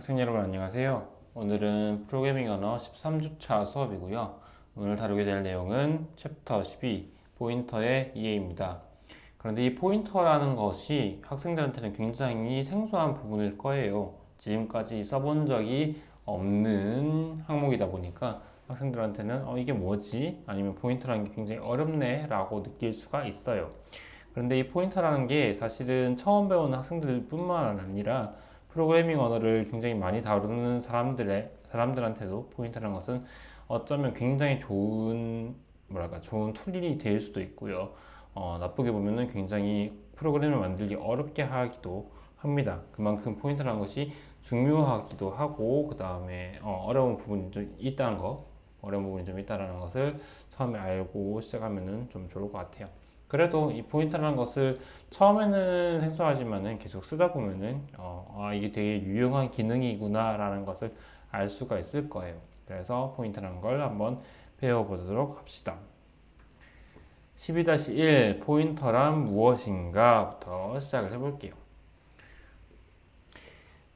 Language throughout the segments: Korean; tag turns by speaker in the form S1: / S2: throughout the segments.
S1: 학생 여러분 안녕하세요. 오늘은 프로그래밍 언어 13주차 수업이고요. 오늘 다루게 될 내용은 챕터 12 포인터의 이해입니다. 그런데 이 포인터라는 것이 학생들한테는 굉장히 생소한 부분일 거예요. 지금까지 써본 적이 없는 항목이다 보니까 학생들한테는 이게 뭐지? 아니면 포인터라는 게 굉장히 어렵네 라고 느낄 수가 있어요. 그런데 이 포인터라는 게 사실은 처음 배우는 학생들 뿐만 아니라 프로그래밍 언어를 굉장히 많이 다루는 사람들한테도 포인터라는 것은 어쩌면 굉장히 좋은 툴이 될 수도 있고요. 나쁘게 보면은 굉장히 프로그램을 만들기 어렵게 하기도 합니다. 그만큼 포인터라는 것이 중요하기도 하고, 그 다음에 어려운 부분이 좀 있다는 것을 처음에 알고 시작하면은 좀 좋을 것 같아요. 그래도 이 포인터라는 것을 처음에는 생소하지만은 계속 쓰다 보면은 이게 되게 유용한 기능이구나 라는 것을 알 수가 있을 거예요. 그래서 포인터라는 걸 한번 배워보도록 합시다. 12-1 포인터란 무엇인가 부터 시작을 해볼게요.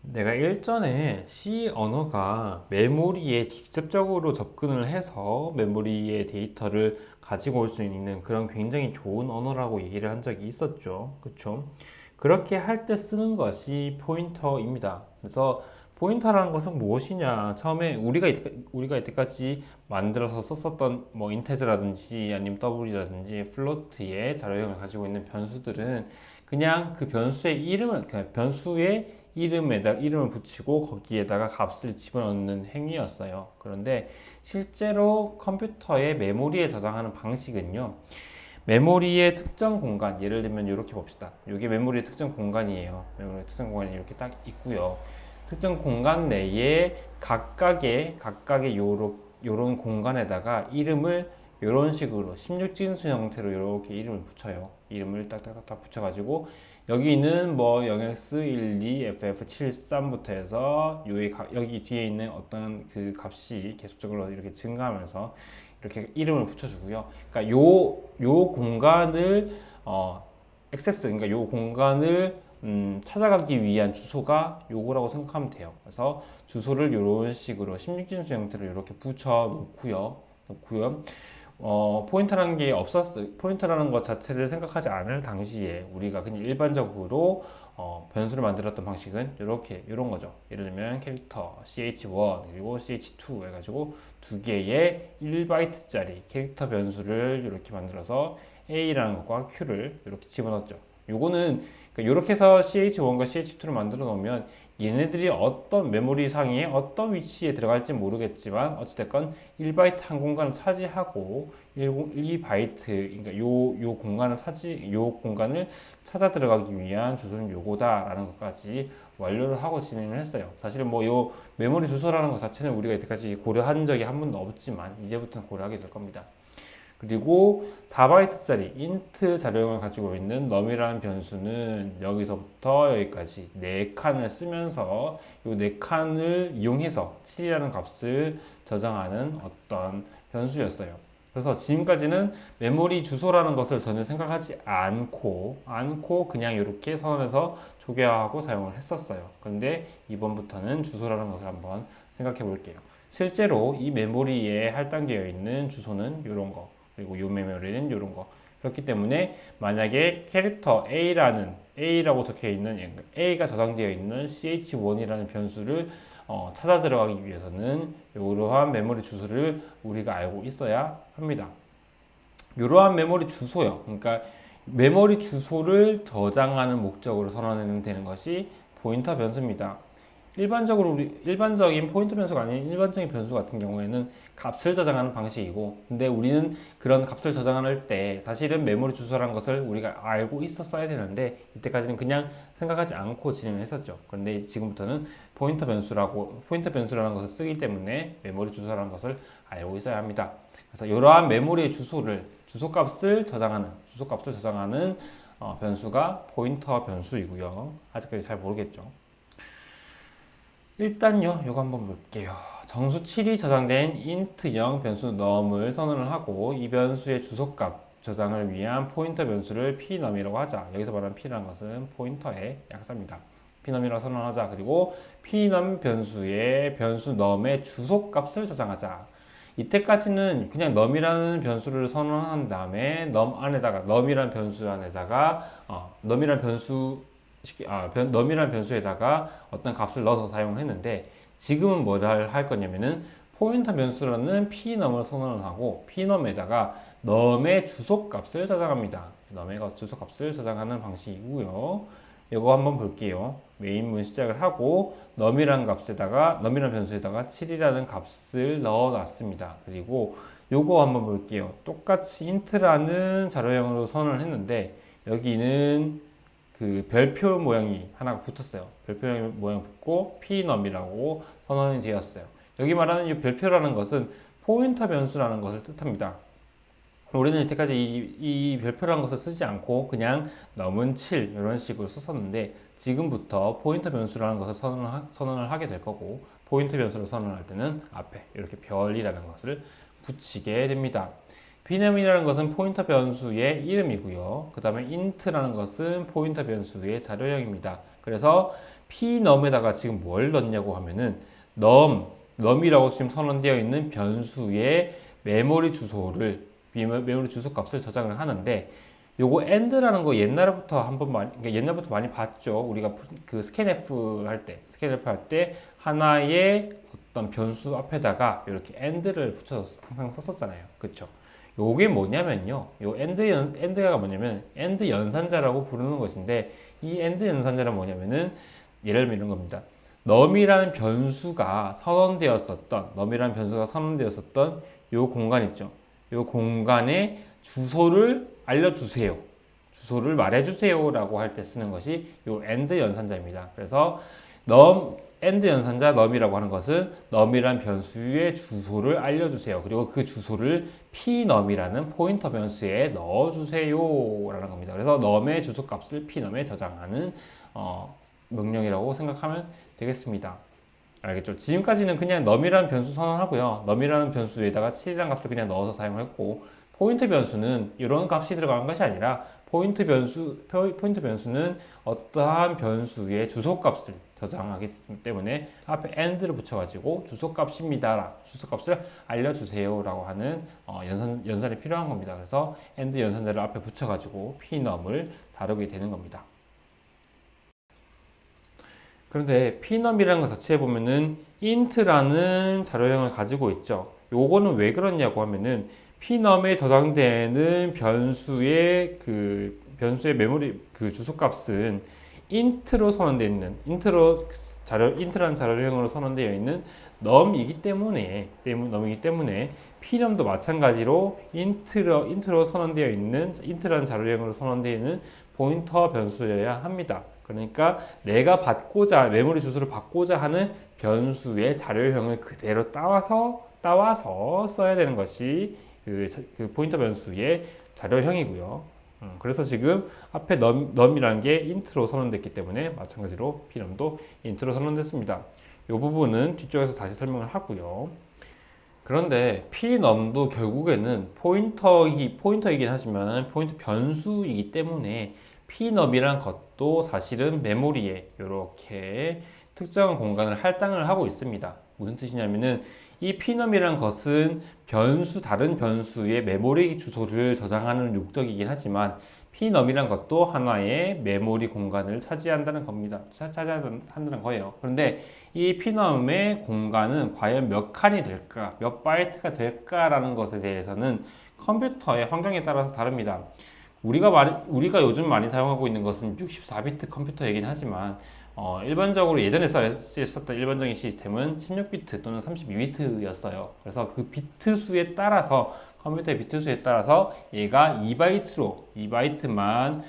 S1: 내가 일전에 C 언어가 메모리에 직접적으로 접근을 해서 메모리의 데이터를 가지고 올 수 있는 그런 굉장히 좋은 언어라고 얘기를 한 적이 있었죠. 그쵸? 그렇게 할 때 쓰는 것이 포인터입니다. 그래서 포인터라는 것은 무엇이냐? 처음에 우리가 이때까지 만들어서 썼었던 뭐 인테저라든지 아니면 더블이라든지 플로트의 자료형을 가지고 있는 변수들은 그냥 그 변수의 이름을 붙이고 거기에다가 값을 집어넣는 행위였어요. 그런데 실제로 컴퓨터의 메모리에 저장하는 방식은요. 메모리의 특정 공간, 예를 들면 이렇게 봅시다. 이게 메모리의 특정 공간이에요. 메모리의 특정 공간이 이렇게 딱 있고요. 특정 공간 내에 각각의 요런 공간에다가 이름을 이런 식으로 16진수 형태로 이렇게 이름을 붙여요. 이름을 딱딱딱 붙여가지고 여기는 뭐 0x12 ff73부터 해서 여기 뒤에 있는 어떤 그 값이 계속적으로 이렇게 증가하면서 이렇게 이름을 붙여주고요. 그러니까 요 공간을 그러니까 요 공간을 찾아가기 위한 주소가 요거라고 생각하면 돼요. 그래서 주소를 이런 식으로 16진수 형태로 이렇게 붙여 놓고요. 포인터라는 것 자체를 생각하지 않을 당시에 우리가 그냥 일반적으로 변수를 만들었던 방식은 이런 거죠. 예를 들면 캐릭터 ch1 그리고 ch2 해가지고 두 개의 1바이트짜리 캐릭터 변수를 이렇게 만들어서 a라는 것과 q를 이렇게 집어넣었죠. 요거는 그러니까 이렇게 해서 ch1과 ch2를 만들어 놓으면 얘네들이 어떤 메모리 상에 어떤 위치에 들어갈지 모르겠지만 어찌됐건 1바이트 한 공간을 차지하고 1바이트 그러니까 요 공간을 찾아 들어가기 위한 주소는 요거다라는 것까지 완료를 하고 진행을 했어요. 사실은 뭐 요 메모리 주소라는 것 자체는 우리가 이때까지 고려한 적이 한 번도 없지만 이제부터는 고려하게 될 겁니다. 그리고 4바이트짜리 int 자료형을 가지고 있는 num이라는 변수는 여기서부터 여기까지 4칸을 쓰면서 이 4칸을 이용해서 7이라는 값을 저장하는 어떤 변수였어요. 그래서 지금까지는 메모리 주소라는 것을 전혀 생각하지 않고 그냥 이렇게 선에서 초기화하고 사용을 했었어요. 그런데 이번부터는 주소라는 것을 한번 생각해 볼게요. 실제로 이 메모리에 할당되어 있는 주소는 이런 거, 그리고 이 메모리는 이런 거. 그렇기 때문에 만약에 캐릭터 A라고 적혀 있는 A가 저장되어 있는 ch1이라는 변수를 찾아 들어가기 위해서는 이러한 메모리 주소를 우리가 알고 있어야 합니다. 이러한 메모리 주소요. 그러니까 메모리 주소를 저장하는 목적으로 선언해는 되는 것이 포인터 변수입니다. 일반적인 포인터 변수가 아닌 일반적인 변수 같은 경우에는 값을 저장하는 방식이고, 근데 우리는 그런 값을 저장할 때 사실은 메모리 주소라는 것을 우리가 알고 있었어야 되는데 이때까지는 그냥 생각하지 않고 진행을 했었죠. 그런데 지금부터는 포인터 변수라는 것을 쓰기 때문에 메모리 주소라는 것을 알고 있어야 합니다. 그래서 이러한 메모리의 주소값을 저장하는 변수가 포인터 변수이고요. 아직까지 잘 모르겠죠. 일단요, 요거 한번 볼게요. 정수 7이 저장된 int0 변수 num을 선언을 하고 이 변수의 주소값 저장을 위한 포인터 변수를 pnum이라고 하자. 여기서 말하는 p라는 것은 포인터의 약자입니다. pnum이라고 선언하자. 그리고 pnum 변수의 변수 num의 주소값을 저장하자. 이때까지는 그냥 num이라는 변수를 선언한 다음에 num 안에다가 num이라는 변수 안에다가 num이라는 변수 num이라는 변수에다가 어떤 값을 넣어서 사용을 했는데 지금은 뭐를 할 거냐면은 포인터 변수라는 pnum을 선언을 하고 pnum에다가 num의 주소값을 저장합니다. num의 주소값을 저장하는 방식이고요. 이거 한번 볼게요. 메인문 시작을 하고 num이라는 변수에다가 7이라는 값을 넣어놨습니다. 그리고 요거 한번 볼게요. 똑같이 int라는 자료형으로 선언을 했는데 여기는 그 별표 모양이 하나가 붙었어요. 별표 모양 붙고 pnum이라고 선언이 되었어요. 여기 말하는 이 별표라는 것은 포인터 변수라는 것을 뜻합니다. 우리는 이때까지 이 별표라는 것을 쓰지 않고 그냥 num은 7 이런 식으로 썼었는데 지금부터 포인터 변수라는 것을 선언을 하게 될 거고 포인터 변수를 선언할 때는 앞에 이렇게 별이라는 것을 붙이게 됩니다. pnum이라는 것은 포인터 변수의 이름이고요. 그 다음에 int라는 것은 포인터 변수의 자료형입니다. 그래서 pnum에다가 지금 뭘 넣냐고 하면은 num이라고 지금 선언되어 있는 변수의 메모리 주소 값을 저장을 하는데 요거 and라는 거 옛날부터 많이 봤죠. 우리가 그 scanf 할 때 하나의 어떤 변수 앞에다가 이렇게 and를 붙여서 항상 썼었잖아요. 그쵸? 요게 뭐냐면요. 요 and가 뭐냐면 and 연산자라고 부르는 것인데 이 and 연산자는 뭐냐면은 예를 들면 이런 겁니다. num이라는 변수가 선언되었었던 요 공간 있죠. 이 공간의 주소를 알려주세요. 주소를 말해주세요라고 할 때 쓰는 것이 이 and 연산자입니다. 그래서 and 연산자 num이라고 하는 것은 num이란 변수의 주소를 알려주세요. 그리고 그 주소를 pnum이라는 포인터 변수에 넣어주세요라는 겁니다. 그래서 num의 주소값을 pnum에 저장하는 명령이라고 생각하면 되겠습니다. 알겠죠? 지금까지는 그냥 num이라는 변수 선언하고요. num이라는 변수에다가 7이라는 값을 그냥 넣어서 사용했고 포인트 변수는 이런 값이 들어가는 것이 아니라 포인트 변수는 어떠한 변수의 주소값을 저장하기 때문에 앞에 and를 붙여가지고 주소값을 알려주세요라고 하는 연산이 필요한 겁니다. 그래서 and 연산자를 앞에 붙여가지고 pnum을 다루게 되는 겁니다. 그런데 pnum이라는 것 자체에 보면은 int라는 자료형을 가지고 있죠. 요거는 왜 그러냐고 하면은 pnum에 저장되는 변수의 메모리 주소값은 int라는 자료형으로 선언되어 있는 num이기 때문에 pnum도 마찬가지로 int라는 자료형으로 선언되어 있는 포인터 변수여야 합니다. 그러니까 내가 메모리 주소를 받고자 하는 변수의 자료형을 그대로 따와서 써야 되는 것이 그 포인터 변수의 자료형이고요. 그래서 지금 앞에 num이라는 게 int로 선언됐기 때문에 마찬가지로 pnum도 int로 선언됐습니다. 이 부분은 뒤쪽에서 다시 설명을 하고요. 그런데 pnum도 결국에는 포인터이긴 하지만 포인터 변수이기 때문에 pnum이란 것도 사실은 메모리에 이렇게 특정한 공간을 할당을 하고 있습니다. 무슨 뜻이냐면은 이 pnum이란 것은 다른 변수의 메모리 주소를 저장하는 목적이긴 하지만 pnum이란 것도 하나의 메모리 공간을 차지한다는 거예요. 그런데 이 pnum의 공간은 과연 몇 칸이 될까, 몇 바이트가 될까라는 것에 대해서는 컴퓨터의 환경에 따라서 다릅니다. 우리가 요즘 많이 사용하고 있는 것은 64비트 컴퓨터이긴 하지만 일반적으로 예전에 쓰였었던 일반적인 시스템은 16비트 또는 32비트였어요. 그래서 그 비트 수에 따라서 컴퓨터의 비트 수에 따라서 얘가 2바이트만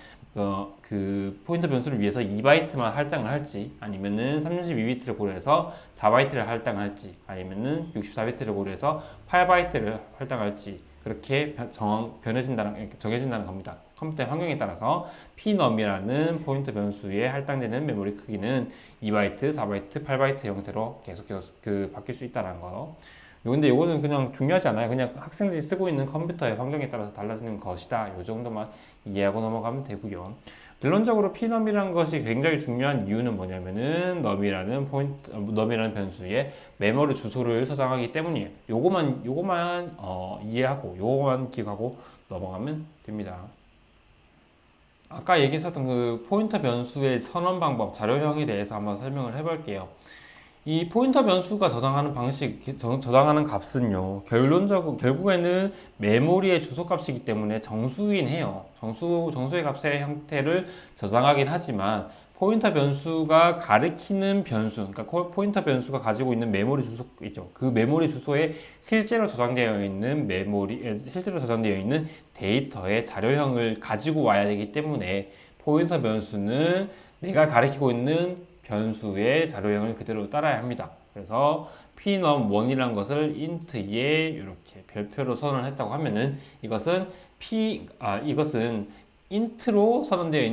S1: 그 포인터 변수를 위해서 2바이트만 할당을 할지 아니면은 32비트를 고려해서 4바이트를 할당할지 아니면은 64비트를 고려해서 8바이트를 할당할지 그렇게 정해진다는 겁니다. 컴퓨터의 환경에 따라서 pnum이라는 포인터 변수에 할당되는 메모리 크기는 2바이트, 4바이트, 8바이트 형태로 계속 바뀔 수 있다는 거. 근데 이거는 그냥 중요하지 않아요. 그냥 학생들이 쓰고 있는 컴퓨터의 환경에 따라서 달라지는 것이다. 이 정도만 이해하고 넘어가면 되고요. 결론적으로 pnum이라는 것이 굉장히 중요한 이유는 뭐냐면은 num이라는 변수의 메모리 주소를 저장하기 때문이에요. 요거만 이해하고 요거만 기억하고 넘어가면 됩니다. 아까 얘기했었던 그 포인터 변수의 선언 방법, 자료형에 대해서 한번 설명을 해볼게요. 이 포인터 변수가 저장하는 저장하는 값은요, 결국에는 메모리의 주소 값이기 때문에 정수이긴 해요. 정수의 값의 형태를 저장하긴 하지만, 포인터 변수가 가리키는 변수, 그러니까 포인터 변수가 가지고 있는 메모리 주소 있죠. 그 메모리 주소에 실제로 저장되어 있는 데이터의 자료형을 가지고 와야 되기 때문에, 포인터 변수는 내가 가리키고 있는 변수의 자료형을 그대로 따라야 합니다. 그래서 pnum1이라는 것을 int에 이렇게 별표로 선언을 했다고 하면은 이것은 int로 선언되어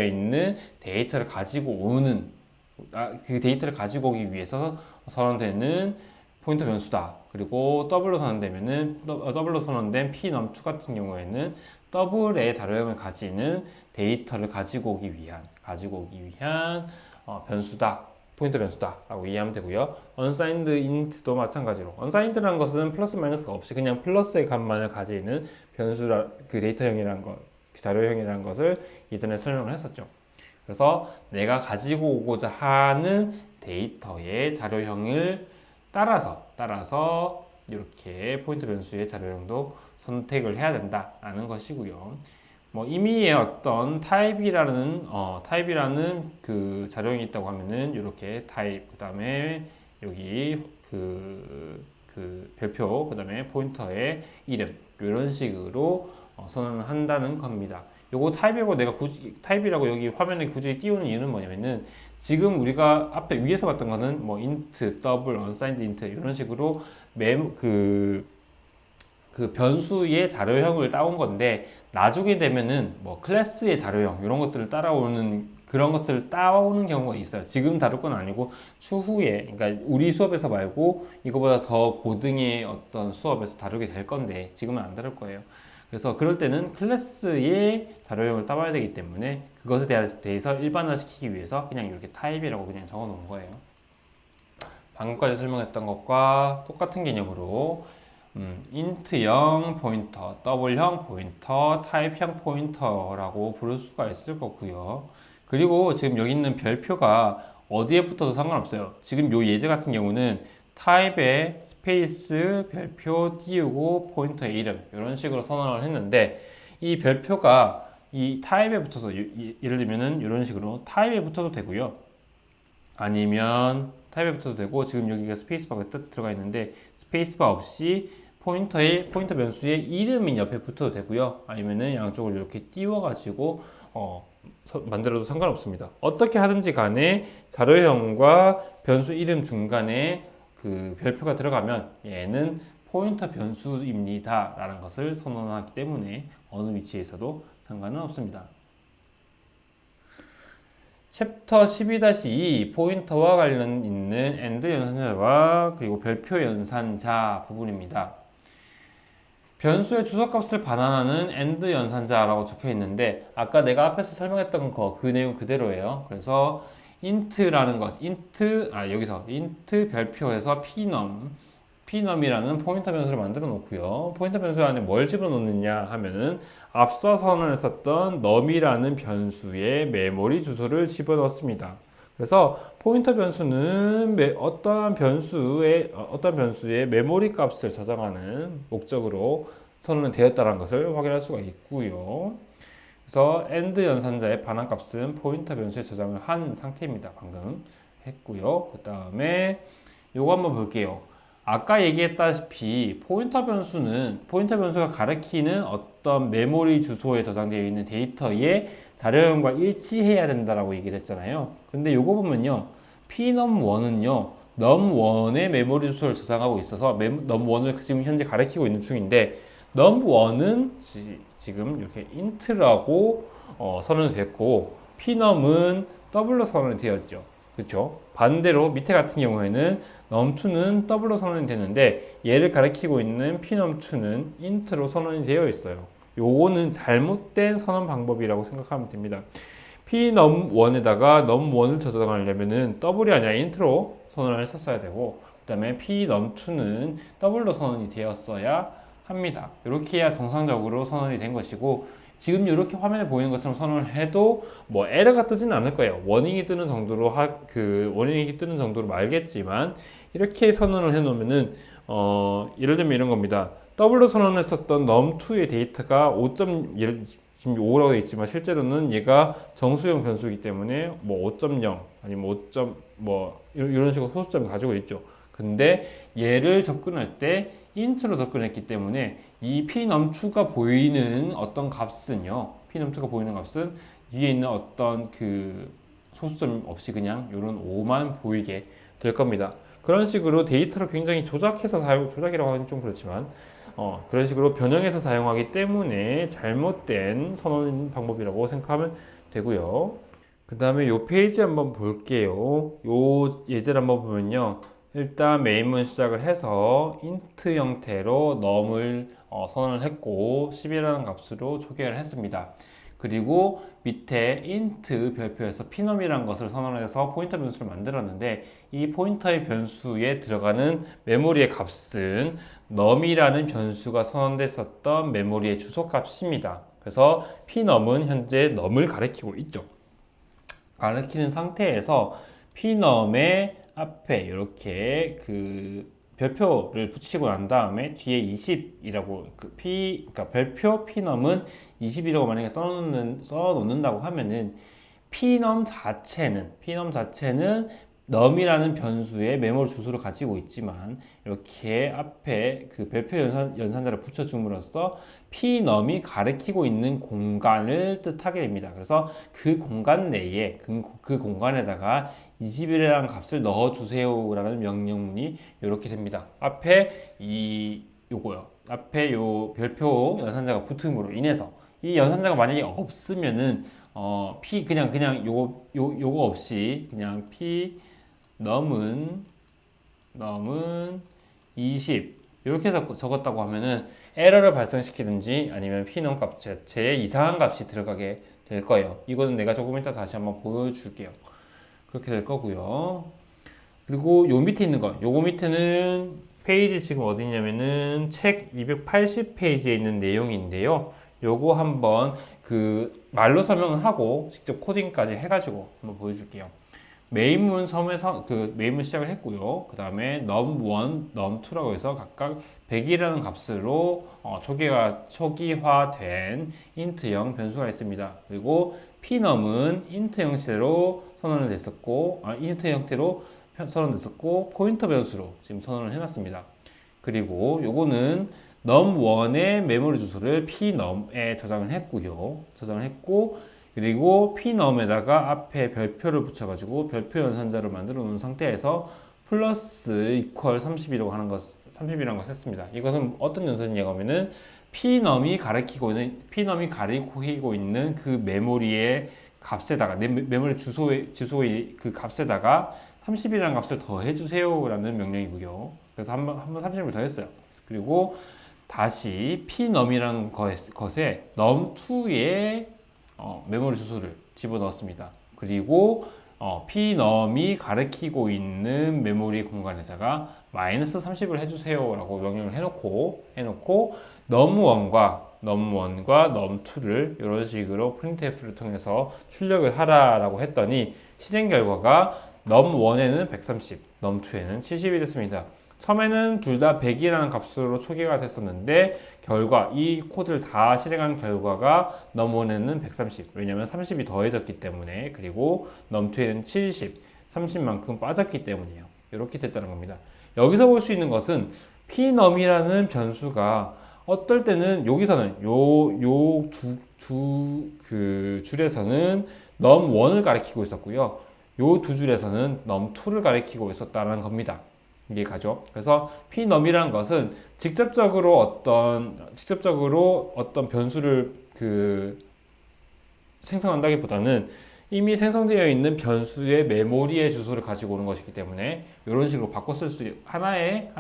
S1: 있는 데이터를 가지고 그 데이터를 가지고 오기 위해서 선언되는 포인터 변수다. 그리고 더블로 선언된 pnum2 같은 경우에는 더블의 자료형을 가지는 데이터를 가지고 오기 위한 변수다. 포인터 변수다라고 이해하면 되고요. unsigned int도 마찬가지로, unsigned라는 것은 플러스 마이너스가 없이 그냥 플러스의 값만을 가지는 그 데이터형이라는 것, 그 자료형이라는 것을 이전에 설명을 했었죠. 그래서 내가 가지고 오고자 하는 데이터의 자료형을 따라서 이렇게 포인터 변수의 자료형도 선택을 해야 된다라는 것이고요. 임의의 어떤 타입이라는 그 자료형이 있다고 하면은 이렇게 타입, 그 다음에 여기 그 별표, 그 다음에 포인터의 이름, 이런 식으로 선언을 한다는 겁니다. 요거 타입이라고 여기 화면에 굳이 띄우는 이유는 뭐냐면은, 지금 우리가 앞에 위에서 봤던 거는 int, double, unsigned int 이런 식으로 그 변수의 자료형을 따온 건데, 나중에 되면은 클래스의 자료형 이런 것들을 따오는 경우가 있어요. 지금 다룰 건 아니고 추후에, 그러니까 우리 수업에서 말고 이거보다 더 고등의 어떤 수업에서 다루게 될 건데 지금은 안 다룰 거예요. 그래서 그럴 때는 클래스의 자료형을 따와야 되기 때문에 그것에 대해서 일반화시키기 위해서 그냥 이렇게 타입이라고 그냥 적어 놓은 거예요. 방금까지 설명했던 것과 똑같은 개념으로 int형 포인터, double형 포인터, 타입형 포인터라고 부를 수가 있을 거고요. 그리고 지금 여기 있는 별표가 어디에 붙어도 상관없어요. 지금 요 예제 같은 경우는 타입에 스페이스 별표 띄우고 포인터의 이름 이런 식으로 선언을 했는데, 이 별표가 이 타입에 붙어서 예를 들면은 이런 식으로 타입에 붙어도 되고요. 아니면 타입에 붙어도 되고, 지금 여기가 스페이스바가 들어가 있는데 스페이스바 없이 포인터 변수의 이름이 옆에 붙어도 되고요. 아니면은 양쪽을 이렇게 띄워가지고 만들어도 상관없습니다. 어떻게 하든지 간에 자료형과 변수 이름 중간에 그 별표가 들어가면 얘는 포인터 변수입니다 라는 것을 선언하기 때문에 어느 위치에서도 상관은 없습니다. 챕터 12-2 포인터와 관련 있는 AND 연산자와 그리고 별표 연산자 부분입니다. 변수의 주소값을 반환하는 AND 연산자라고 적혀 있는데, 아까 내가 앞에서 설명했던 그 내용 그대로예요. 그래서 여기서 int 별표에서 pnum이라는 포인터 변수를 만들어 놓고요. 포인터 변수 안에 뭘 집어넣느냐 하면은 앞서 선언했었던 num이라는 변수의 메모리 주소를 집어넣습니다. 그래서 포인터 변수는 어떠한 변수의 메모리 값을 저장하는 목적으로 선언이 되었다는 것을 확인할 수가 있고요. 그래서 AND 연산자의 반환값은 포인터 변수에 저장을 한 상태입니다. 방금 했고요. 그 다음에 요거 한번 볼게요. 아까 얘기했다시피 포인터 변수가 가리키는 어떤 메모리 주소에 저장되어 있는 데이터의 자료형과 일치해야 된다라고 얘기를 했잖아요. 근데 요거 보면요, pnum1은요 num1의 메모리 주소를 저장하고 있어서 num1을 지금 현재 가리키고 있는 중인데, num1은 지금 이렇게 int라고 선언이 됐고, pnum은 더블로 선언이 되었죠. 그렇죠? 반대로 밑에 같은 경우에는 num2는 더블로 선언이 되는데, 얘를 가리키고 있는 pnum2는 int로 선언이 되어 있어요. 요거는 잘못된 선언 방법이라고 생각하면 됩니다. p-num1에다가 num1을 저장하려면은 더블이 아니라 인트로 선언을 했었어야 되고, 그 다음에 p-num2는 더블로 선언이 되었어야 합니다. 이렇게 해야 정상적으로 선언이 된 것이고, 지금 이렇게 화면에 보이는 것처럼 선언을 해도 뭐 에러가 뜨지는 않을 거예요. 워닝이 뜨는 정도로 워닝이 뜨는 정도로 말겠지만, 이렇게 선언을 해놓으면은 예를 들면 이런 겁니다. 더블로 선언했었던 num2의 데이터가 5. 지금 5라고 되어 있지만 실제로는 얘가 정수형 변수이기 때문에 뭐 5.0 아니면 5. 뭐 이런 식으로 소수점을 가지고 있죠. 근데 얘를 접근할 때 int로 접근했기 때문에 이 p-num2가 보이는 어떤 값은요, p-num2가 보이는 값은 위에 있는 어떤 그 소수점 없이 그냥 이런 5만 보이게 될 겁니다. 그런 식으로 데이터를 굉장히 조작해서 조작이라고 하긴 좀 그렇지만 그런 식으로 변형해서 사용하기 때문에 잘못된 선언 방법이라고 생각하면 되고요. 그 다음에 요 페이지 한번 볼게요. 요 예제를 한번 보면요. 일단 메인문 시작을 해서 int 형태로 num을 선언을 했고 10이라는 값으로 초기화를 했습니다. 그리고 밑에 int 별표에서 pnum이라는 것을 선언해서 포인터 변수를 만들었는데, 이 포인터의 변수에 들어가는 메모리의 값은 num이라는 변수가 선언됐었던 메모리의 주소 값입니다. 그래서 pnum은 현재 num을 가리키고 있죠. 가리키는 상태에서 pnum의 앞에 이렇게 그 별표를 붙이고 난 다음에 뒤에 20이라고 그러니까 별표 pnum은 20이라고 만약에 써놓는다고 하면은 pnum 자체는 num이라는 변수의 메모리 주소를 가지고 있지만, 이렇게 앞에 그 별표 연산자를 붙여줌으로써 pnum이 가리키고 있는 공간을 뜻하게 됩니다. 그래서 그 공간 내에 그 공간에다가 20이라는 값을 넣어주세요라는 명령문이 이렇게 됩니다. 앞에 앞에 요 별표 연산자가 붙음으로 인해서 이 연산자가 만약에 없으면은 그냥 요거 없이 그냥 num은 20 이렇게 해서 적었다고 하면은 에러를 발생시키든지 아니면 pnum 값 자체에 이상한 값이 들어가게 될 거예요. 이거는 내가 조금 이따 다시 한번 보여줄게요. 그렇게 될 거고요. 그리고 요 밑에 있는 요거 밑에는 페이지 지금 어디냐면은 책 280페이지에 있는 내용인데요. 요거 한번 그 말로 설명을 하고 직접 코딩까지 해가지고 한번 보여줄게요. 메인문 시작을 했고요. 그 다음에 num1, num2라고 해서 각각 100이라는 값으로 초기화된 int형 변수가 있습니다. 그리고 pnum은 int 형태로 선언됐었고 포인터 변수로 지금 선언을 해놨습니다. 그리고 요거는 num1의 메모리 주소를 pnum에 저장을 했고 그리고 pnum에다가 앞에 별표를 붙여가지고 별표 연산자를 만들어 놓은 상태에서 플러스 이퀄 30이라고 하는 30이라는 것을 했습니다. 이것은 어떤 연산이냐고 하면은 pnum이 가리키고 있는 그 메모리의 값에다가 메모리 주소의 그 값에다가 30이라는 값을 더해주세요라는 명령이고요. 그래서 한번 30을 더했어요. 그리고 다시 pnum이라는 것에 num2의 메모리 주소를 집어넣었습니다. 그리고 pnum이 가리키고 있는 메모리 공간에다가 마이너스 30을 해주세요 라고 명령을 해놓고 num1과 num2를 이런 식으로 printf를 통해서 출력을 하라라고 했더니 실행 결과가 num1에는 130, num2에는 70이 됐습니다. 처음에는 둘 다 100이라는 값으로 초기화가 됐었는데 이 코드를 다 실행한 결과가 num1에는 130, 왜냐면 30이 더해졌기 때문에, 그리고 num2에는 70, 30만큼 빠졌기 때문이에요. 이렇게 됐다는 겁니다. 여기서 볼 수 있는 것은 pnum이라는 변수가 어떨 때는 여기서는 그 줄에서는 num1을 가리키고 있었고요. 요 두 줄에서는 num2를 가리키고 있었다는 겁니다. 이게 가죠. 그래서 pnum이라는 것은 직접적으로 어떤 변수를 생성한다기보다는 이미 생성되어 있는 변수의 메모리의 주소를 가지고 오는 것이기 때문에 이런 식으로 바꿔 쓸 수 하나의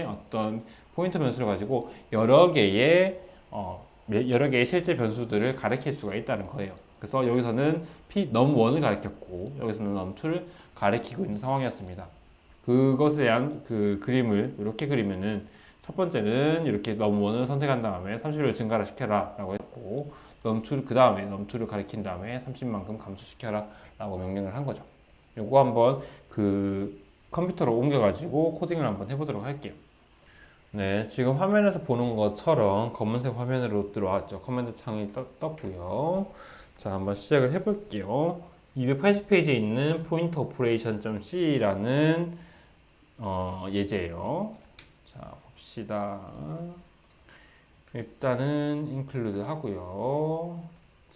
S1: 어떤 포인터 변수를 가지고 여러 개의 여러 개의 실제 변수들을 가리킬 수가 있다는 거예요. 그래서 여기서는 num1을 가리켰고 여기서는 num2를 가리키고 있는 상황이었습니다. 그것에 대한 그 그림을 이렇게 그리면은 첫 번째는 이렇게 num1을 선택한 다음에 30을 증가를 시켜라 라고 했고 num2를 그 다음에 num2를 가리킨 다음에 30만큼 감소시켜라 라고 명령을 한 거죠. 요거 한번 그 컴퓨터로 옮겨가지고 코딩을 한번 해보도록 할게요. 네, 지금 화면에서 보는 것처럼 검은색 화면으로 들어왔죠. 커맨드 창이 떴고요. 자, 한번 시작을 해볼게요. 280페이지에 있는 포인트 오퍼레이션.c라는 예제예요. 자, 봅시다. 일단은 include 하고요.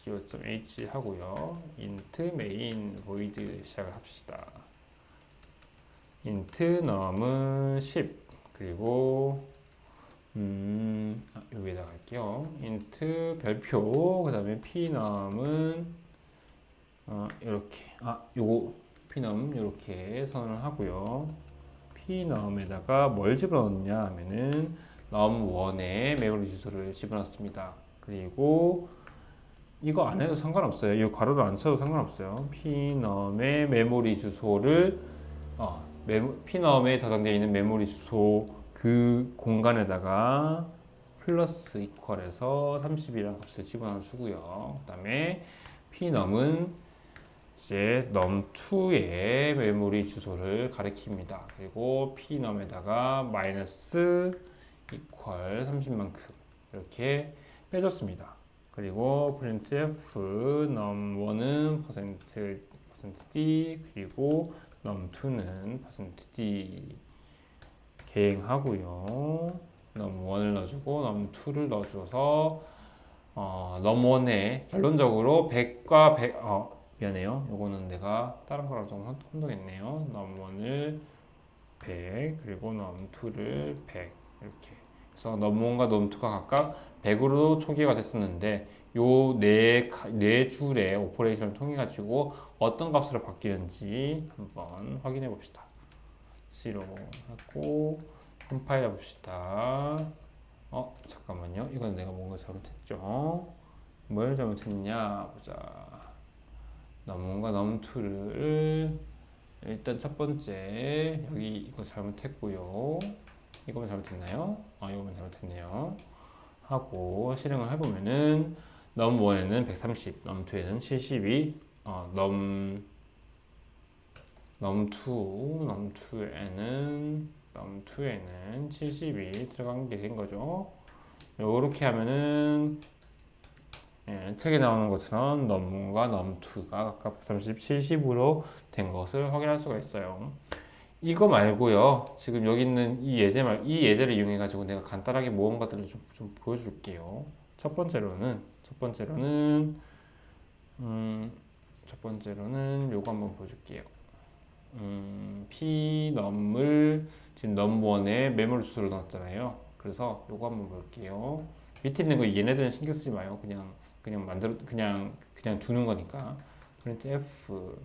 S1: dio.h 하고요. int main void 시작을 합시다. int num은 10 그리고 여기에다 갈게요. int 별표 그 다음에 pnum은 이렇게 요거 pnum 이렇게 선언을 하고요. pnum에다가 뭘 집어넣느냐 하면은 num1의 메모리 주소를 집어넣습니다. 그리고 이거 안 해도 상관없어요. 이 괄호를 안 쳐도 상관없어요. pnum의 메모리 주소를 pnum에 저장되어 있는 메모리 주소 그 공간에다가 플러스 이퀄해서 30이라는 값을 집어넣어 주고요. 그 다음에 pnum은 이제 num2의 메모리 주소를 가리킵니다. 그리고 pnum에다가 마이너스 이퀄 30만큼 이렇게 빼줬습니다. 그리고 printf num1은 %d 그리고 num2는 %d 개행하고요. num1을 넣어주고 num2를 넣어줘서 num1에 결론적으로 100과 100 미안해요. 요거는 내가 다른 거랑 좀 혼동했네요. num1을 100 그리고 num2를 100 이렇게 그래서 num1과 num2가 각각 100으로 초기화가 됐었는데 요 네 줄의 오퍼레이션을 통해 가지고 어떤 값으로 바뀌는지 한번 확인해 봅시다. C로 하고 컴파일해 봅시다. 잠깐만요. 이건 내가 뭔가 잘못했죠. 뭘 잘못했냐 보자. num1과 num2를 일단 첫 번째 여기 이거 잘못했고요. 이거만 잘못했나요? 이거만 잘못했네요. 하고 실행을 해보면은 num1에는 130, num2에는 72, num2에는 70이 들어간 게 된 거죠. 요렇게 하면은 책에 나오는 것처럼 num1과 num2가 각각 130, 70으로 된 것을 확인할 수가 있어요. 이거 말고요. 지금 여기 있는 이 예제를 이용해 가지고 내가 간단하게 모은 것들을 좀 보여줄게요. 첫 번째로는 요거 한번 보여줄게요. pnum을 지금 num1에 메모리 주소를 넣었잖아요. 그래서 요거 한번 볼게요. 밑에 있는 거 얘네들은 신경 쓰지 마요. 그냥 두는 거니까. printf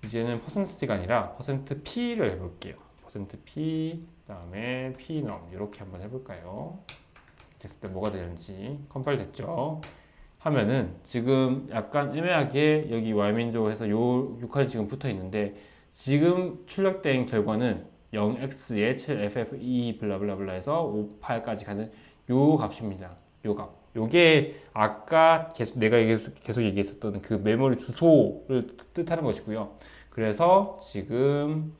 S1: 이제는 %d가 아니라 %p를 해볼게요. %p 그다음에 pnum 이렇게 한번 해볼까요? 됐을 때 뭐가 되는지 컴파일 됐죠? 하면은 지금 약간 애매하게 여기 y민족에서 요 칸이 지금 붙어 있는데 지금 출력된 결과는 0x에 7ff2 블라블라블라 해서 58까지 가는 요 값입니다. 요 값. 요게 아까 내가 계속 얘기했었던 그 메모리 주소를 뜻하는 것이고요. 그래서 지금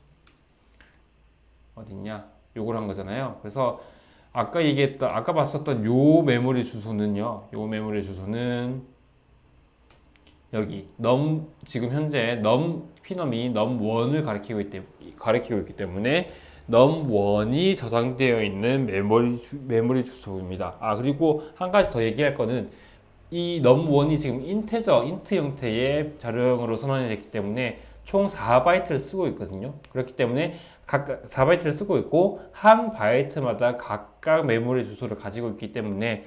S1: 어딨냐? 요걸 한 거잖아요. 그래서 아까 봤었던 요 메모리 주소는요. 요 메모리 주소는 여기 지금 현재 pnum이 num1을 가리키고 있기 때문에 num1이 저장되어 있는 메모리 주소입니다. 그리고 한 가지 더 얘기할 거는 이 num1이 지금 int 형태의 자료형으로 선언이 됐기 때문에 총 4바이트를 쓰고 있거든요. 그렇기 때문에 각각 4바이트를 쓰고 있고 한 바이트마다 각각 메모리 주소를 가지고 있기 때문에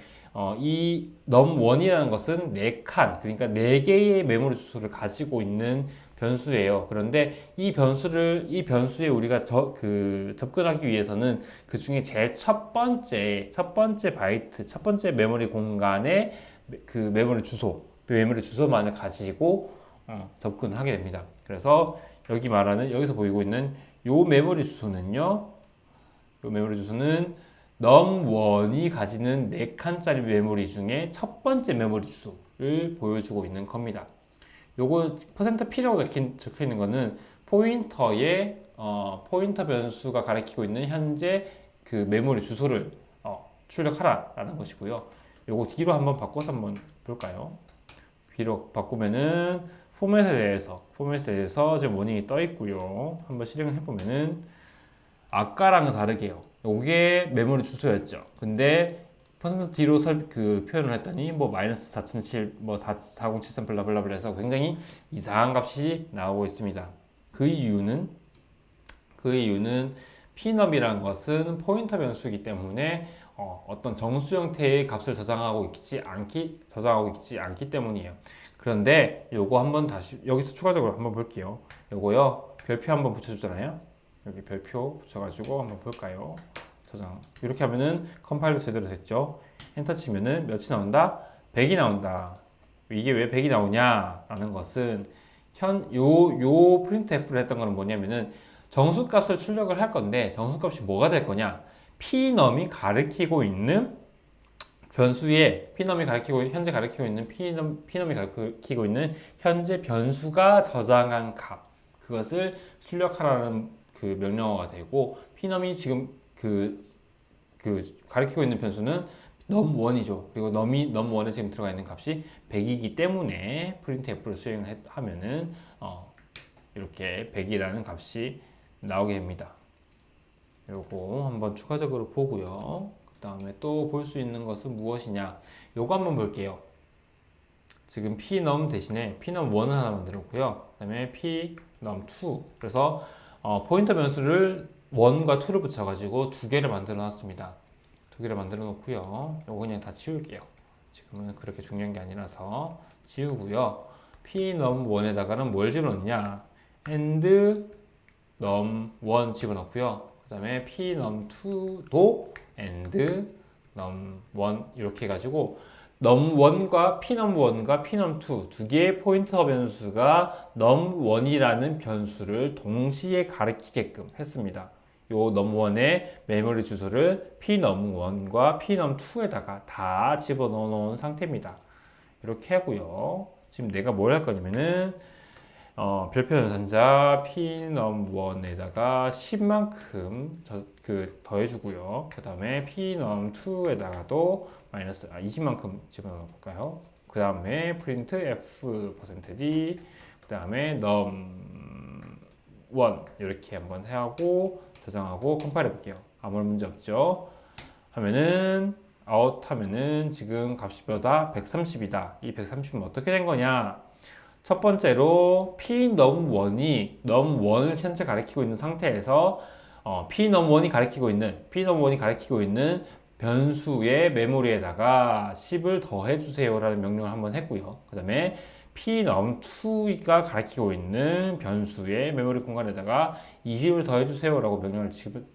S1: 이 num1이라는 것은 4칸 그러니까 4개의 메모리 주소를 가지고 있는 변수예요. 그런데 이 변수에 우리가 접근하기 위해서는 그 중에 제일 첫 번째 바이트, 첫 번째 메모리 공간의 그 메모리 주소만을 가지고 접근하게 됩니다. 그래서 여기서 보이고 있는 요 메모리 주소는요, 요 메모리 주소는 num1이 가지는 4칸짜리 메모리 중에 첫 번째 메모리 주소를 보여주고 있는 겁니다. 요거 %p라고 적혀 있는 거는 포인터의 포인터 변수가 가리키고 있는 현재 그 메모리 주소를 출력하라라는 것이고요. 요거 뒤로 한번 바꿔서 한번 볼까요? 뒤로 바꾸면은 포맷에 대해서 지금 워닝이 떠 있고요. 한번 실행을 해보면은 아까랑은 다르게요. 요게 메모리 주소였죠. 근데 %D로 표현을 했더니 뭐 마이너스 4077, 뭐 4073 블라블라블 해서 굉장히 이상한 값이 나오고 있습니다. 그 이유는 pnum이라는 것은 포인터 변수이기 때문에 어떤 정수 형태의 값을 저장하고 있지 않기 때문이에요. 그런데 요거 한번 다시 여기서 추가적으로 한번 볼게요. 요거요, 별표 한번 붙여주잖아요. 여기 별표 붙여가지고 한번 볼까요? 저장. 이렇게 하면은 컴파일도 제대로 됐죠. 엔터 치면은 몇이 나온다? 100이 나온다. 이게 왜 100이 나오냐? 라는 것은 요 printf를 했던 거는 뭐냐면은 정수값을 출력을 할 건데, 정수값이 뭐가 될 거냐? pnum이 가리키고 있는 변수에 pnum이 가리키고 있는 현재 변수가 저장한 값, 그것을 출력하라는 그 명령어가 되고, pnum이 지금 가리키고 있는 변수는 num1이죠. 그리고 num1에 지금 들어가 있는 값이 100이기 때문에 printf를 수행을 하면은 이렇게 100이라는 값이 나오게 됩니다. 요거 한번 추가적으로 보고요. 그 다음에 또 볼 수 있는 것은 무엇이냐? 요거 한번 볼게요. 지금 pnum 대신에 pnum1을 하나 만들었고요. 그 다음에 pnum2. 그래서 포인터 변수를 1과 2를 붙여가지고 두 개를 만들어 놨습니다. 두 개를 만들어 놓고요. 요거 그냥 다 지울게요. 지금은 그렇게 중요한 게 아니라서 지우고요. pnum1에다가는 뭘 집어넣냐? and num1 집어넣고요. 그 다음에 pnum2도 and num1 이렇게 해가지고 num1과 pnum2 두 개의 포인터 변수가 num1이라는 변수를 동시에 가리키게끔 했습니다. 요 num1의 메모리 주소를 pnum1과 pnum2에다가 다 집어넣어 놓은 상태입니다. 이렇게 하고요. 지금 내가 뭘 할 거냐면은 별표 연산자 pnum1에다가 10만큼 더해주고요. 그 다음에 pnum2에다가도 마이너스 20만큼 집어넣어 볼까요? 그 다음에 print f%d, 그 다음에 num1 이렇게 한번 하고 저장하고 컴파일 해볼게요. 아무 문제 없죠? 하면은 아웃 하면은 지금 값이 몇이다? 130이다. 이 130은 어떻게 된 거냐? 첫 번째로 pnum1이 num1을 현재 가리키고 있는 상태에서 pnum1이 가리키고 있는 변수의 메모리에다가 10을 더해 주세요 라는 명령을 한번 했고요. 그 다음에 pnum2가 가리키고 있는 변수의 메모리 공간에다가 20을 더해 주세요 라고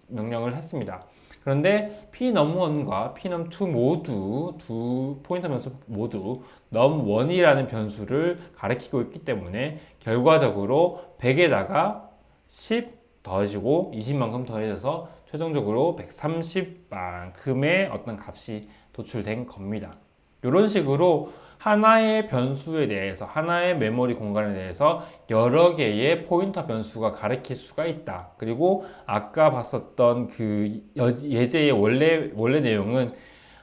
S1: 명령을 했습니다. 그런데 pnum1과 pnum2 모두 두 포인터 변수 모두 num1이라는 변수를 가리키고 있기 때문에 결과적으로 100에다가 10 더해지고 20만큼 더해져서 최종적으로 130만큼의 어떤 값이 도출된 겁니다. 이런 식으로 하나의 변수에 대해서, 하나의 메모리 공간에 대해서 여러 개의 포인터 변수가 가리킬 수가 있다. 그리고 아까 봤었던 그 예제의 원래 내용은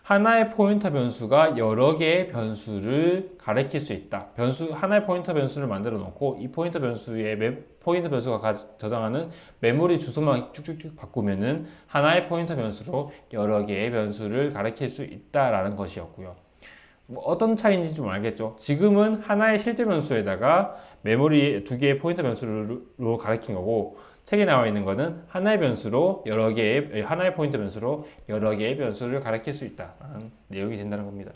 S1: 하나의 포인터 변수가 여러 개의 변수를 가리킬 수 있다. 하나의 포인터 변수를 만들어 놓고 이 포인터 변수가 저장하는 메모리 주소만 쭉쭉쭉 바꾸면은 하나의 포인터 변수로 여러 개의 변수를 가리킬 수 있다라는 것이었고요. 어떤 차이인지 좀 알겠죠? 지금은 하나의 실제 변수에다가 메모리 두 개의 포인터 변수로 가리킨 거고, 책에 나와 있는 거는 하나의 포인터 변수로 여러 개의 변수를 가리킬 수 있다라는 내용이 된다는 겁니다.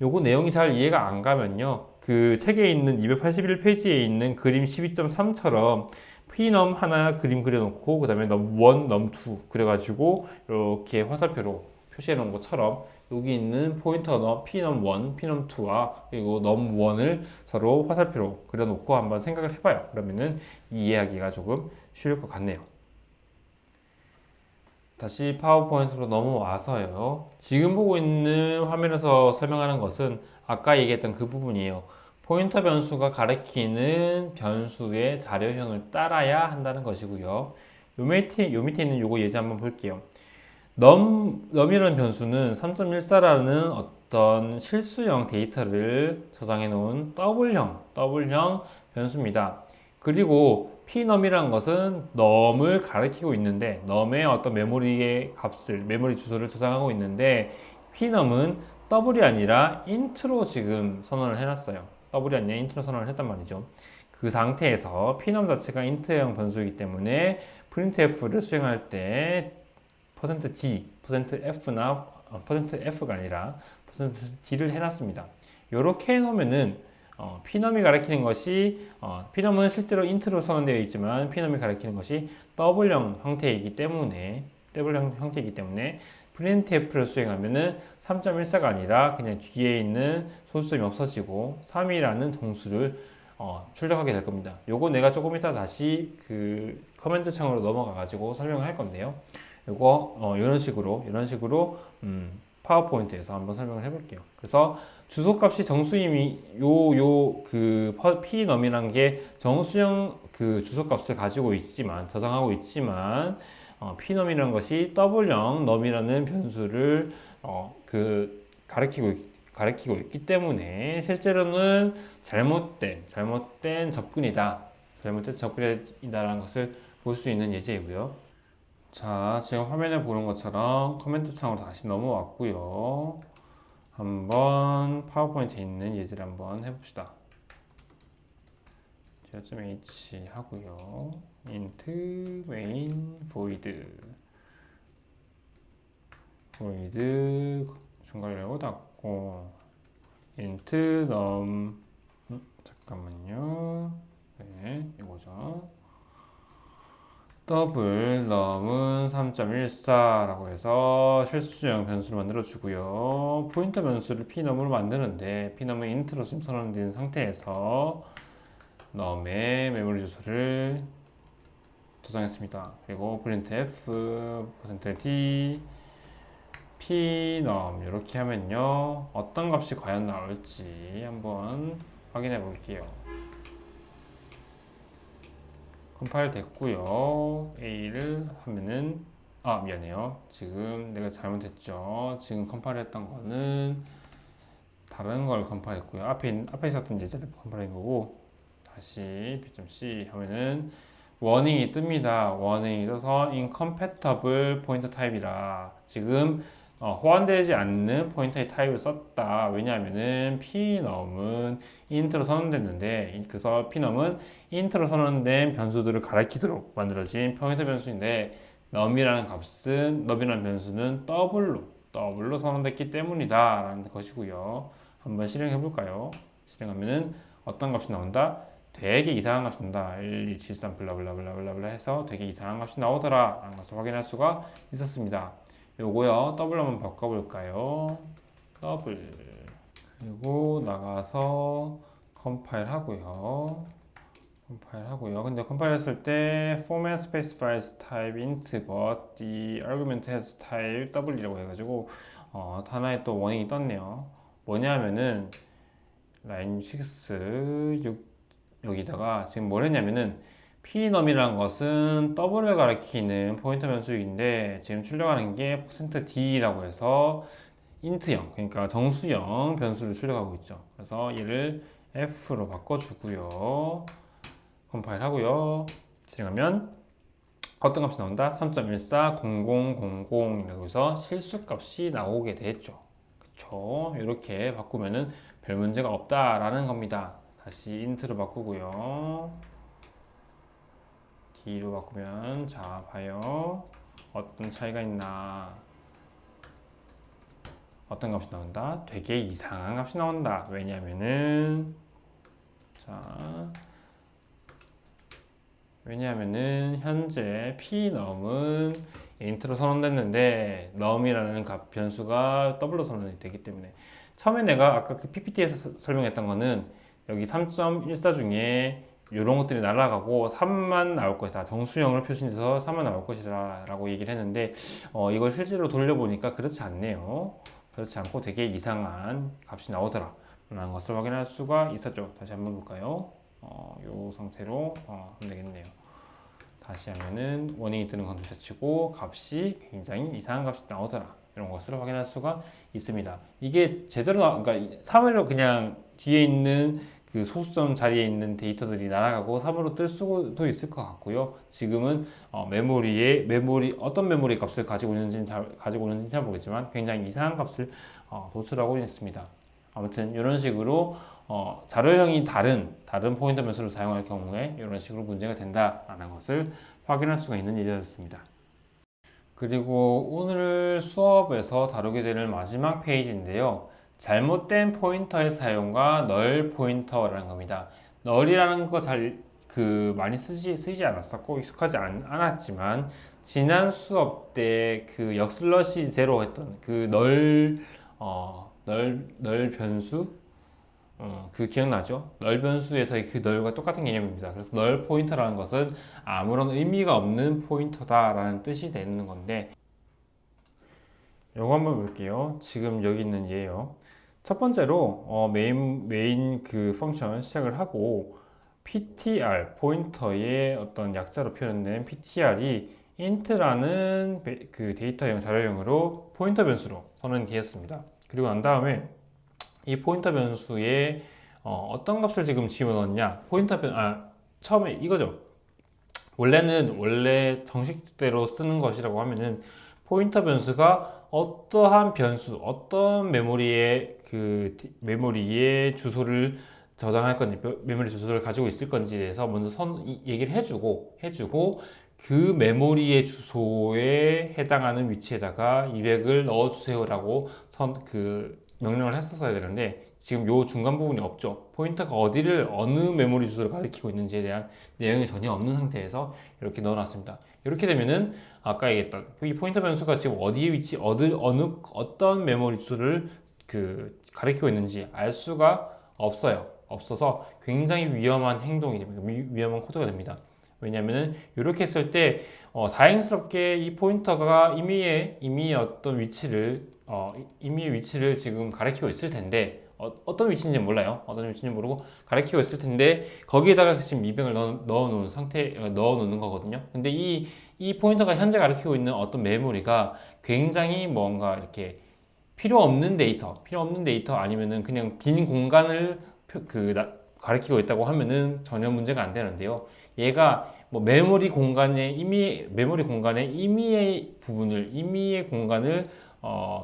S1: 요거 내용이 잘 이해가 안 가면요. 그 책에 있는 281페이지에 있는 그림 12.3처럼 피넘 하나 그림 그려놓고 그 다음에 넘1, 넘2 그래가지고 이렇게 화살표로 표시해 놓은 것처럼 여기 있는 포인터 피넘1, 피넘2와 그리고 넘1을 서로 화살표로 그려놓고 한번 생각을 해봐요. 그러면은 이해하기가 조금 쉬울 것 같네요. 다시 파워포인트로 넘어와서요. 지금 보고 있는 화면에서 설명하는 것은 아까 얘기했던 그 부분이에요. 포인터 변수가 가리키는 변수의 자료형을 따라야 한다는 것이고요. 요 밑에 있는 요거 예제 한번 볼게요. num이라는 변수는 3.14라는 어떤 실수형 데이터를 저장해 놓은 더블형 변수입니다. 그리고 pnum이라는 것은 num을 가리키고 있는데 num의 어떤 메모리의 값을, 메모리 주소를 저장하고 있는데 pnum은 더블이 아니라 int로 지금 선언을 해놨어요. 더블이 아니라 int로 선언을 했단 말이죠. 그 상태에서 pnum 자체가 int형 변수이기 때문에 printf를 수행할 때 %d, %f나 %f가 아니라 %d를 해놨습니다. 이렇게 해놓으면은 pnum이 가리키는 것이 pnum은 실제로 int로 선언되어 있지만 pnum이 가리키는 것이 더블형 형태이기 때문에 printf를 수행하면은 3.14가 아니라 그냥 뒤에 있는 소수점이 없어지고 3이라는 정수를 출력하게 될 겁니다. 요거 내가 조금 이따 다시 그 커맨드 창으로 넘어가 가지고 설명을 할 건데요. 요거 이런 식으로 파워포인트에서 한번 설명을 해볼게요. 그래서 주소값이 정수임이 그 pnum이란 게 정수형 그 주소값을 가지고 있지만 저장하고 있지만 pnum이라는 것이 더블형 num이라는 변수를 그 가리키고 있기 때문에 실제로는 잘못된 접근이다라는 것을 볼 수 있는 예제이고요. 자, 지금 화면에 보는 것처럼 커멘트 창으로 다시 넘어왔고요. 한번 파워포인트에 있는 예제를 한번 해봅시다. .h 하고요. int main void 중괄호를 닫고 int num 잠깐만요. 네, 이거죠. 더블 num은 3.14라고 해서 실수형 변수를 만들어 주고요. 포인터 변수를 pnum으로 만드는데 pnum은 int로 지금 선언된 상태에서 num의 메모리 주소를 저장했습니다. 그리고 printf %d pnum 이렇게 하면요 어떤 값이 과연 나올지 한번 확인해 볼게요. 컴파일 됐고요. A를 하면은 미안해요. 지금 내가 잘못했죠. 지금 컴파일 했던 거는 다른 걸 컴파일 했고요. 앞에 있었던 예제를 컴파일한 거고 다시 B.C 하면은 워닝이 뜹니다. 워닝이 떠서 incompatible 포인터 타입이라 지금 호환되지 않는 포인터의 타입을 썼다. 왜냐하면은 pnum은 int로 선언됐는데 그래서 pnum은 int로 선언된 변수들을 가리키도록 만들어진 포인터 변수인데 num이라는 변수는 더블로 선언됐기 때문이다 라는 것이고요. 한번 실행해 볼까요? 실행하면은 어떤 값이 나온다? 되게 이상한 값이 나온다. 1, 2, 7, 3 블라블라블라블라 해서 되게 이상한 값이 나오더라 라는 것을 확인할 수가 있었습니다. 요거요 더블 한번 바꿔볼까요? 더블 그리고 나가서 컴파일 하고요. 근데 컴파일 했을 때 format specifies type int but the argument has type double이라고 해가지고 하나의 또 워닝이 떴네요. 뭐냐 하면은 라인 6 여기다가 지금 뭘 했냐면은 pnum이라는 것은 더블을 가리키는 포인터 변수인데 지금 출력하는 게 %d라고 해서 int형 그러니까 정수형 변수를 출력하고 있죠. 그래서 얘를 f로 바꿔주고요. 컴파일 하고요. 실행하면 어떤 값이 나온다? 3.140000이라고 해서 실수값이 나오게 됐죠. 그쵸? 이렇게 바꾸면은 별 문제가 없다라는 겁니다. 다시 int로 바꾸고요. d로 바꾸면 자 봐요. 어떤 차이가 있나? 어떤 값이 나온다? 되게 이상한 값이 나온다. 왜냐면은 현재 p_num은 int로 선언됐는데 num이라는 값 변수가 double로 선언이 되기 때문에 처음에 내가 아까 그 PPT에서 설명했던 거는 여기 3.14 중에 이런 것들이 날아가고 3만 나올 것이다. 정수형을 표시해서 3만 나올 것이다 라고 얘기를 했는데 이걸 실제로 돌려보니까 그렇지 않네요. 그렇지 않고 되게 이상한 값이 나오더라 라는 것을 확인할 수가 있었죠. 다시 한번 볼까요? 이 상태로 하면 되겠네요. 다시 하면은 워닝이 뜨는 건 둘째치고 값이 굉장히 이상한 값이 나오더라 이런 것을 확인할 수가 있습니다. 이게 제대로 그러니까 3으로 그냥 뒤에 있는 그 소수점 자리에 있는 데이터들이 날아가고 3으로 뜰 수도 있을 것 같고요. 지금은 메모리 어떤 메모리 값을 가지고 있는지는 잘 모르겠지만 굉장히 이상한 값을 도출하고 있습니다. 아무튼 이런 식으로 자료형이 다른 포인터 변수를 사용할 경우에 이런 식으로 문제가 된다라는 것을 확인할 수가 있는 예제였습니다. 그리고 오늘 수업에서 다루게 될 마지막 페이지인데요. 잘못된 포인터의 사용과 널 포인터라는 겁니다. 널이라는 거 많이 쓰이지 않았었고 익숙하지 않았지만 지난 수업 때 그 역슬러시 제로 했던 그 널 변수 그 기억나죠? 널 변수에서의 그 널과 똑같은 개념입니다. 그래서 널 포인터라는 것은 아무런 의미가 없는 포인터다라는 뜻이 되는 건데 요거 한번 볼게요. 지금 여기 있는 예요. 첫 번째로 메인 그 펑션 시작을 하고 ptr 포인터의 어떤 약자로 표현된 ptr이 int라는 그 데이터형 자료형으로 포인터 변수로 선언이 되었습니다. 그리고 난 다음에 이 포인터 변수에 어떤 값을 지금 집어넣었냐? 처음에 이거죠. 원래 정식대로 쓰는 것이라고 하면은 포인터 변수가 어떠한 변수, 어떤 메모리의 주소를 저장할 건지, 메모리 주소를 가지고 있을 건지에 대해서 먼저 얘기를 해주고 그 메모리의 주소에 해당하는 위치에다가 200을 넣어주세요라고 명령을 했었어야 되는데 지금 요 중간 부분이 없죠. 포인터가 어느 메모리 주소를 가리키고 있는지에 대한 내용이 전혀 없는 상태에서 이렇게 넣어놨습니다. 이렇게 되면은 아까 얘기했던 이 포인터 변수가 지금 어디에 어떤 메모리 주소를 가리키고 있는지 알 수가 없어서 굉장히 위험한 행동이 됩니다. 위험한 코드가 됩니다. 왜냐면은 이렇게 했을 때 다행스럽게 이 포인터가 임의의 어떤 위치를 지금 가리키고 있을 텐데 어떤 위치인지 몰라요. 어떤 위치인지 모르고 가리키고 있을 텐데 거기에다가 지금 200을 넣어 놓는 거거든요. 근데 이 포인터가 현재 가리키고 있는 어떤 메모리가 굉장히 뭔가 이렇게 필요 없는 데이터 아니면은 그냥 빈 공간을 가리키고 있다고 하면은 전혀 문제가 안 되는데요. 얘가 뭐 메모리 공간의 임의의 공간을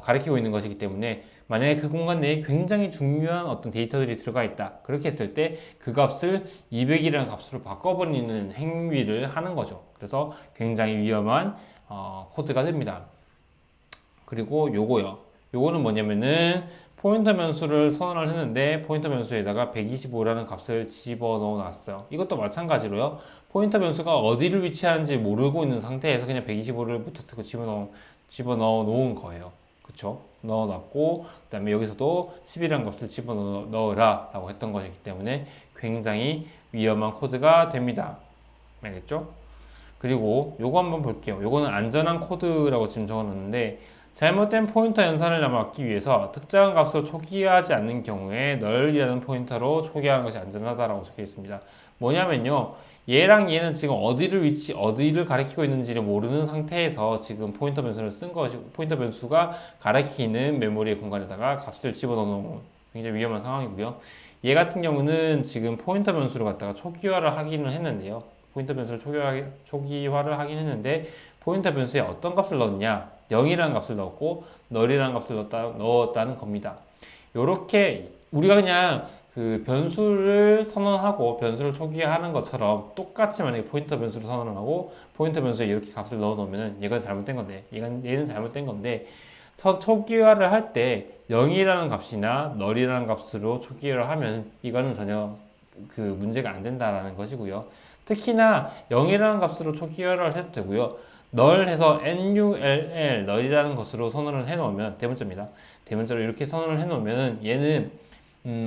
S1: 가리키고 있는 것이기 때문에 만약에 그 공간 내에 굉장히 중요한 어떤 데이터들이 들어가 있다. 그렇게 했을 때 그 값을 200이라는 값으로 바꿔버리는 행위를 하는 거죠. 그래서 굉장히 위험한 코드가 됩니다. 그리고 요거는 뭐냐면은 포인터 변수를 선언을 했는데 포인터 변수에다가 125라는 값을 집어넣어 놨어요. 이것도 마찬가지로요. 포인터 변수가 어디를 위치하는지 모르고 있는 상태에서 그냥 125를 무턱대고 집어넣어 놓은 거예요. 그쵸? 넣어놨고 그 다음에 여기서도 10이라는 값을 집어넣으라 라고 했던 것이기 때문에 굉장히 위험한 코드가 됩니다. 알겠죠? 그리고 요거 한번 볼게요. 요거는 안전한 코드라고 지금 적어놨는데 잘못된 포인터 연산을 막기 위해서 특정한 값으로 초기화하지 않는 경우에 널이라는 포인터로 초기화하는 것이 안전하다라고 적혀 있습니다. 뭐냐면요. 얘랑 얘는 지금 어디를 가리키고 있는지를 모르는 상태에서 지금 포인터 변수를 쓴 것이고, 포인터 변수가 가리키는 메모리의 공간에다가 값을 집어넣어 놓은 굉장히 위험한 상황이고요. 얘 같은 경우는 지금 포인터 변수를 갖다가 초기화를 하기는 했는데요. 포인터 변수를 초기화를 하긴 했는데, 포인터 변수에 어떤 값을 넣었냐? 0이라는 값을 넣었고, 널이라는 값을 넣었다는 겁니다. 요렇게 우리가 그냥 그 변수를 선언하고 변수를 초기화하는 것처럼 똑같이 만약에 포인터 변수를 선언하고 포인터 변수에 이렇게 값을 넣어 놓으면 얘가 잘못된 건데 얘는 잘못된 건데 초기화를 할 때 0이라는 값이나 널이라는 값으로 초기화를 하면 이거는 전혀 그 문제가 안 된다라는 것이고요. 특히나 0이라는 값으로 초기화를 해도 되고요. 널 해서 null 널이라는 것으로 선언을 해 놓으면 대문자입니다. 대문자로 이렇게 선언을 해 놓으면 얘는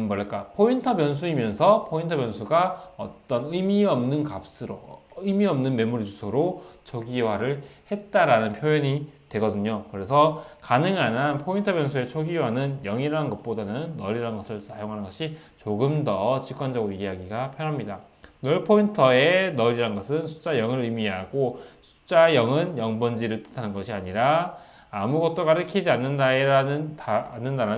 S1: 뭐랄까 포인터 변수이면서 포인터 변수가 어떤 의미 없는 값으로 의미 없는 메모리 주소로 초기화를 했다라는 표현이 되거든요. 그래서 가능한 한 포인터 변수의 초기화는 0이라는 것보다는 널이라는 것을 사용하는 것이 조금 더 직관적으로 이해하기가 편합니다. 널 포인터의 널이라는 것은 숫자 0을 의미하고 숫자 0은 0번지를 뜻하는 것이 아니라 아무것도 가리키지 않는다라는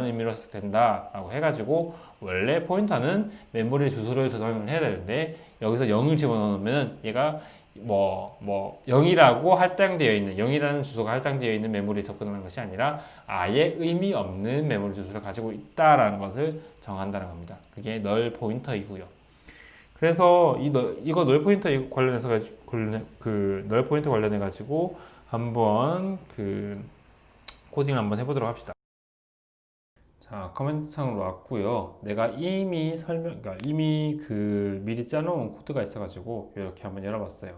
S1: 의미로 해석된다라고 해가지고 원래 포인터는 메모리 주소를 저장을 해야 되는데 여기서 0을 집어넣으면 얘가 0이라고 할당되어 있는 0이라는 주소가 할당되어 있는 메모리에 접근하는 것이 아니라 아예 의미 없는 메모리 주소를 가지고 있다라는 것을 정한다는 겁니다. 그게 널 포인터이고요. 그래서 이거 널 포인터 관련해서 널 포인터 관련해 가지고 한번 그 코딩을 한번 해보도록 합시다. 자, 커멘트창으로 왔고요. 내가 그러니까 이미 미리 짜놓은 코드가 있어가지고 이렇게 한번 열어봤어요.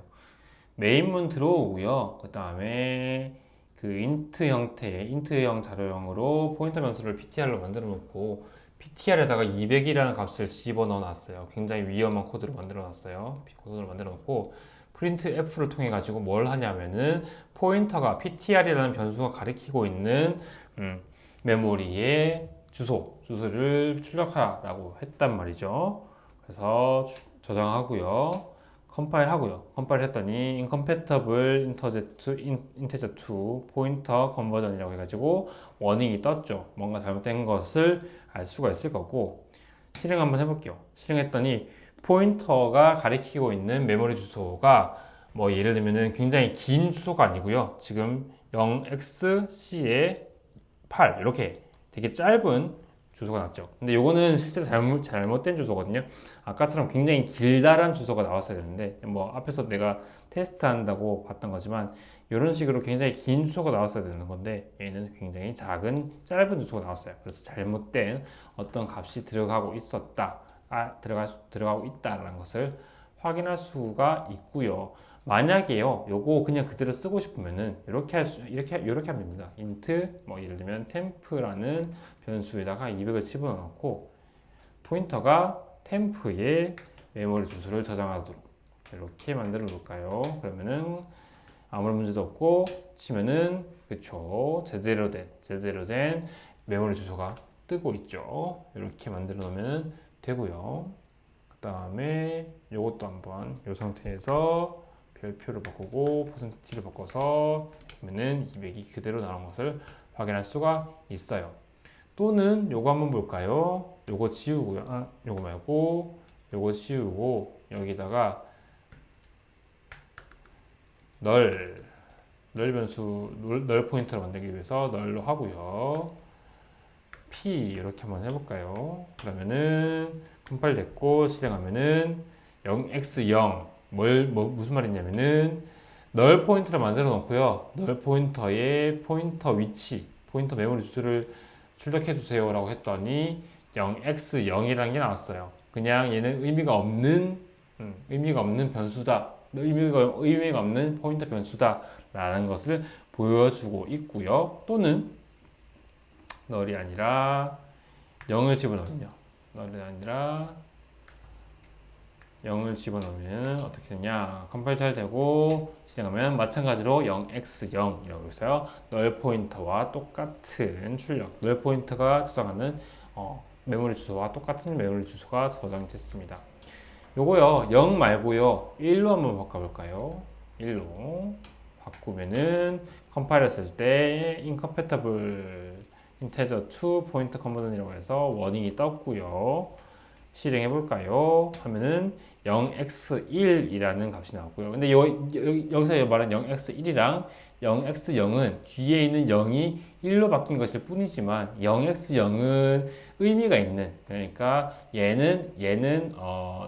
S1: 메인문 들어오고요. 그 다음에 인트 형태의 인트형 자료형으로 포인터 변수를 ptr로 만들어 놓고 ptr에다가 200이라는 값을 집어넣어 놨어요. 굉장히 위험한 코드를 만들어 놨어요. 코드를 만들어 놓고 printf를 통해 가지고 뭘 하냐면은 포인터가 ptr이라는 변수가 가리키고 있는 메모리의 주소를 출력하라고 했단 말이죠. 그래서 저장하고요. 컴파일 하고요. 컴파일 했더니 incompatible integer to pointer conversion이라고 해가지고 워닝이 떴죠. 뭔가 잘못된 것을 알 수가 있을 거고 실행 한번 해볼게요. 실행했더니 포인터가 가리키고 있는 메모리 주소가 예를 들면은 굉장히 긴 주소가 아니고요. 지금 0xc에 8 이렇게 되게 짧은 주소가 났죠. 근데 요거는 실제로 잘못된 주소거든요. 아까처럼 굉장히 길다란 주소가 나왔어야 되는데 앞에서 내가 테스트한다고 봤던 거지만 이런 식으로 굉장히 긴 주소가 나왔어야 되는 건데 얘는 굉장히 짧은 주소가 나왔어요. 그래서 잘못된 어떤 값이 들어가고 있었다. 들어가고 있다라는 것을 확인할 수가 있고요. 만약에요, 요거 그냥 그대로 쓰고 싶으면은 이렇게 하면 됩니다. int 예를 들면 temp라는 변수에다가 200을 집어넣고 포인터가 temp의 메모리 주소를 저장하도록 이렇게 만들어 놓을까요? 그러면은 아무런 문제도 없고 치면은 그쵸 제대로 된 메모리 주소가 뜨고 있죠. 이렇게 만들어 놓으면 되고요. 그 다음에 요것도 한번 이 상태에서 별표를 바꾸고 %t를 바꿔서 그러면은 200이 그대로 나온 것을 확인할 수가 있어요. 또는 요거 한번 볼까요? 요거 지우고요. 요거 말고 요거 지우고 여기다가 널 포인터를 만들기 위해서 널로 하고요. p 이렇게 한번 해볼까요? 그러면은 컴파일 됐고 실행하면은 0x0 무슨 말이냐면은 널 포인터를 만들어 놓고요. 널 포인터의 포인터 위치, 포인터 메모리 주소를 출력해 주세요 라고 했더니 0x0이라는 게 나왔어요. 그냥 얘는 의미가 없는 변수다. 의미가 없는 포인터 변수다 라는 것을 보여주고 있고요. 또는 널이 아니라 0을 집어넣으면요. 널이 아니라 0을 집어넣으면 어떻게 되냐. 컴파일 잘 되고 실행하면 마찬가지로 0x0이라고 있어요. 널 포인터와 똑같은 출력, 널 포인터가 저장하는 메모리 주소와 똑같은 메모리 주소가 저장이 됐습니다. 요거요 0 말고요 1로 한번 바꿔볼까요? 1로 바꾸면은 컴파일 했을 때 incompatible integer to pointer conversion이라고 해서 워닝이 떴고요. 실행해 볼까요? 하면은 0x1이라는 값이 나왔고요. 근데 여기서 말한 0x1이랑 0x0은 뒤에 있는 0이 1로 바뀐 것일 뿐이지만 0x0은 의미가 있는, 그러니까 얘는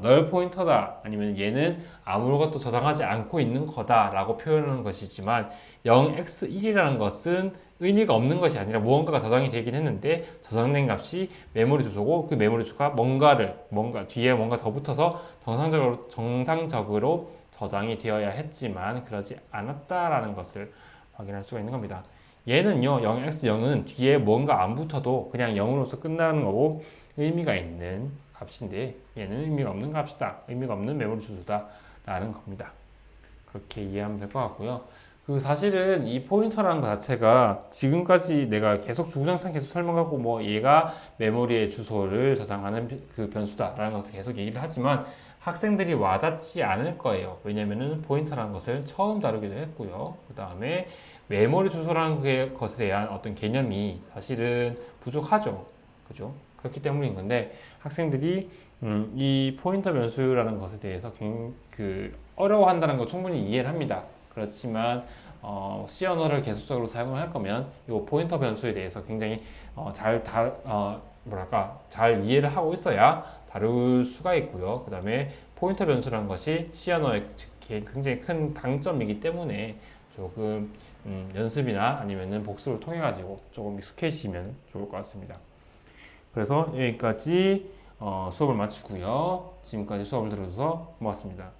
S1: 널 포인터다 아니면 얘는 아무것도 저장하지 않고 있는 거다 라고 표현하는 것이지만 0x1이라는 것은 의미가 없는 것이 아니라 무언가가 저장이 되긴 했는데 저장된 값이 메모리 주소고 그 메모리 주소가 뭔가 뒤에 뭔가 더 붙어서 정상적으로 저장이 되어야 했지만 그러지 않았다라는 것을 확인할 수가 있는 겁니다. 얘는요, 0x0은 뒤에 뭔가 안 붙어도 그냥 0으로서 끝나는 거고 의미가 있는 값인데 얘는 의미가 없는 값이다. 의미가 없는 메모리 주소다 라는 겁니다. 그렇게 이해하면 될 것 같고요. 그 사실은 이 포인터라는 것 자체가 지금까지 내가 계속 주구장창 계속 설명하고 뭐 얘가 메모리의 주소를 저장하는 그 변수다라는 것을 계속 얘기를 하지만 학생들이 와닿지 않을 거예요. 왜냐면은 포인터라는 것을 처음 다루기도 했고요. 그 다음에 메모리 주소라는 것에 대한 어떤 개념이 사실은 부족하죠. 그죠? 그렇기 때문인 건데 학생들이 이 포인터 변수라는 것에 대해서 어려워한다는 거 충분히 이해를 합니다. 그렇지만 C 언어를 계속적으로 사용을 할 거면 이 포인터 변수에 대해서 굉장히 잘 이해를 하고 있어야 다룰 수가 있고요. 그 다음에 포인터 변수라는 것이 C 언어의 굉장히 큰 강점이기 때문에 조금 연습이나 아니면은 복습을 통해 가지고 조금 익숙해지면 좋을 것 같습니다. 그래서 여기까지 수업을 마치고요. 지금까지 수업을 들어줘서 고맙습니다.